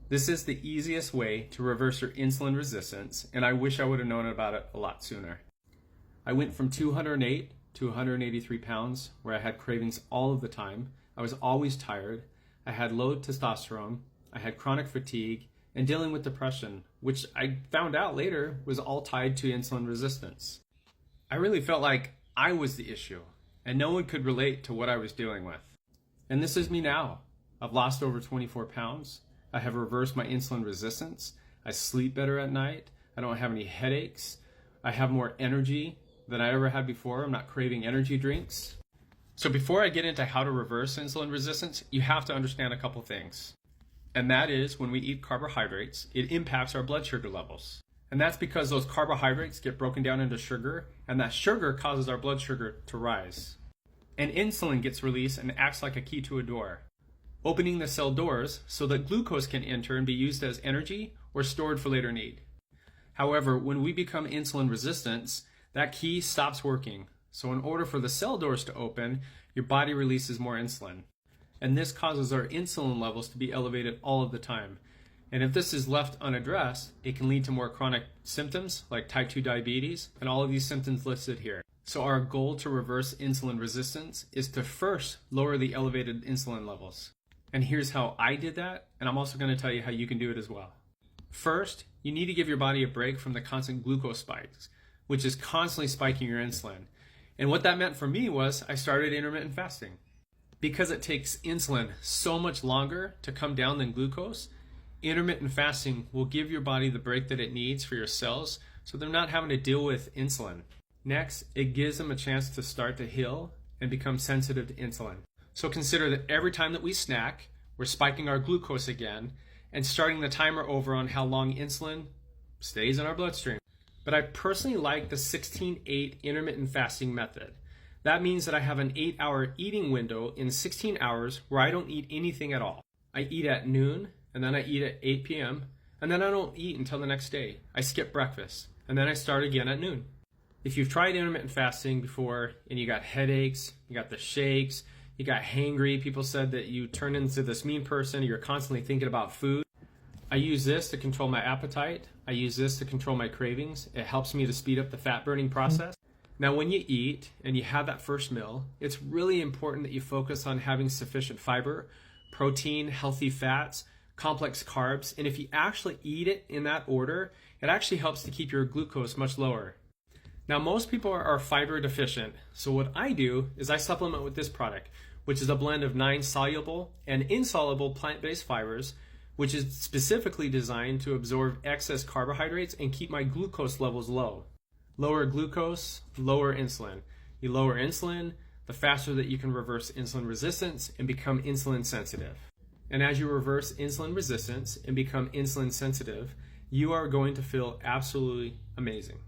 This is the easiest way to reverse your insulin resistance, and I wish I would have known about it a lot sooner. I went from 208 to 183 pounds, where I had cravings all of the time. I was always tired. I had low testosterone. I had chronic fatigue and dealing with depression, which I found out later was all tied to insulin resistance. I really felt like I was the issue, and no one could relate to what I was dealing with. And this is me now. I've lost over 24 pounds. I have reversed my insulin resistance. I sleep better at night. I don't have any headaches. I have more energy than I ever had before. I'm not craving energy drinks. So before I get into how to reverse insulin resistance, you have to understand a couple things. And that is, when we eat carbohydrates, it impacts our blood sugar levels. And that's because those carbohydrates get broken down into sugar, and that sugar causes our blood sugar to rise. And insulin gets released and acts like a key to a door, opening the cell doors so that glucose can enter and be used as energy or stored for later need. However, when we become insulin resistant, that key stops working. So in order for the cell doors to open, your body releases more insulin. And this causes our insulin levels to be elevated all of the time. And if this is left unaddressed, it can lead to more chronic symptoms like type 2 diabetes and all of these symptoms listed here. So our goal to reverse insulin resistance is to first lower the elevated insulin levels. And here's how I did that, and I'm also going to tell you how you can do it as well. First, you need to give your body a break from the constant glucose spikes, which is constantly spiking your insulin. And what that meant for me was I started intermittent fasting. Because it takes insulin so much longer to come down than glucose, intermittent fasting will give your body the break that it needs for your cells so they're not having to deal with insulin. Next, it gives them a chance to start to heal and become sensitive to insulin. So consider that every time that we snack, we're spiking our glucose again and starting the timer over on how long insulin stays in our bloodstream. But I personally like the 16-8 intermittent fasting method. That means that I have an 8-hour eating window in 16 hours where I don't eat anything at all. I eat at noon, and then I eat at 8 p.m., and then I don't eat until the next day. I skip breakfast, and then I start again at noon. If you've tried intermittent fasting before and you got headaches, you got the shakes, you got hangry, people said that you turn into this mean person, you're constantly thinking about food. I use this to control my appetite. I use this to control my cravings. It helps me to speed up the fat burning process. Now, when you eat and you have that first meal, it's really important that you focus on having sufficient fiber, protein, healthy fats, complex carbs, and if you actually eat it in that order, it actually helps to keep your glucose much lower. Now, most people are fiber deficient, so what I do is I supplement with this product, which is a blend of 9 soluble and insoluble plant-based fibers, which is specifically designed to absorb excess carbohydrates and keep my glucose levels low. Lower glucose, lower insulin. You lower insulin, the faster that you can reverse insulin resistance and become insulin sensitive. And as you reverse insulin resistance and become insulin sensitive, you are going to feel absolutely amazing.